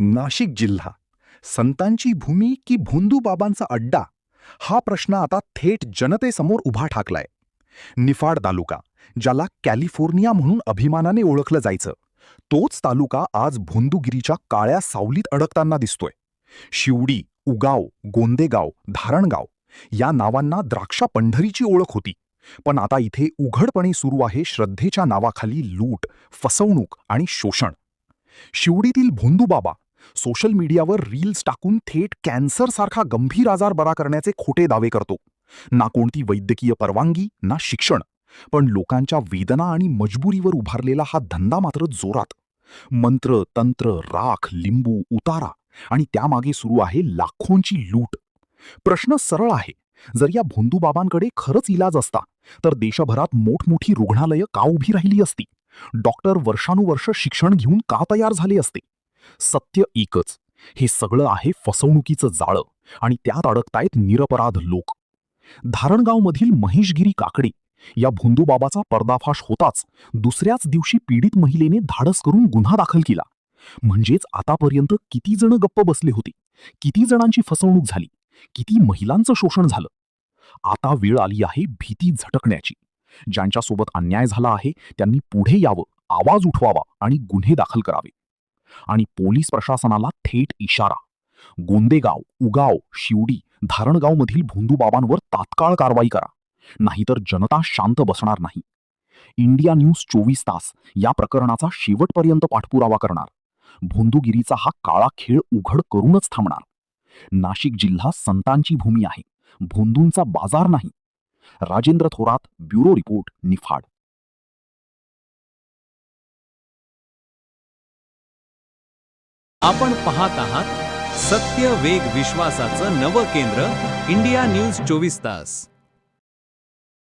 नाशिक जिल्हा संतांची भूमी की भोंदूबाबांचा अड्डा हा प्रश्न आता थेट जनतेसमोर उभा ठाकलाय. निफाड तालुका, ज्याला कॅलिफोर्निया म्हणून अभिमानाने ओळखलं जायचं, तोच तालुका आज भोंदूगिरीच्या काळ्या सावलीत अडकताना दिसतोय. शिवडी, उगाव, गोंदेगाव, धारणगाव या नावांना द्राक्षा पंढरीची ओळख होती, पण आता इथे उघडपणे सुरू आहे श्रद्धेच्या नावाखाली लूट, फसवणूक आणि शोषण. शिवडीतील भोंदूबाबा सोशल मीडियावर रील्स टाकून थेट कॅन्सरसारखा गंभीर आजार बरा करण्याचे खोटे दावे करतो. ना कोणती वैद्यकीय परवानगी, ना शिक्षण, पण लोकांच्या वेदना आणि मजबुरीवर उभारलेला हा धंदा मात्र जोरात. मंत्र, तंत्र, राख, लिंबू, उतारा आणि त्यामागे सुरू आहे लाखोंची लूट. प्रश्न सरळ आहे, जर या भोंदूबाबांकडे खरंच इलाज असता तर देशभरात मोठमोठी रुग्णालयं का उभी राहिली असती? डॉक्टर वर्षानुवर्ष शिक्षण घेऊन का तयार झाले असते? सत्य एकच, हे सगळं आहे फसवणुकीचं जाळं आणि त्यात अडकतायत निरपराध लोक. धारणगावमधील महेशगिरी काकडे या भोंदूबाबाचा पर्दाफाश होताच दुसऱ्याच दिवशी पीडित महिलेने धाडस करून गुन्हा दाखल केला. म्हणजेच आतापर्यंत किती जण गप्प बसले होते, किती जणांची फसवणूक झाली, किती महिलांचं शोषण झालं. आता वेळ आली आहे भीती झटकण्याची. ज्यांच्यासोबत अन्याय झाला आहे त्यांनी पुढे यावं, आवाज उठवावा आणि गुन्हे दाखल करावे. आणि पोलीस प्रशासनाला थेट इशारा: गोंदेगाव, उगाव, शिवडी, धारणगावमधील भोंदूबाबांवर तात्काळ कारवाई करा, नाहीतर जनता शांत बसणार नाही. इंडिया न्यूज 24 तास या प्रकरणाचा शेवटपर्यंत पाठपुरावा करणार. भोंदूगिरीचा हा काळा खेळ उघड करूनच थांबणार. नाशिक जिल्हा संतांची भूमी आहे, भोंदूंचा बाजार नाही. Rajendra Thorat, bureau report, Niphad. आपण पाहत आहात सत्य, वेग, विश्वासाचं नवं केंद्र, इंडिया न्यूज 24 तास.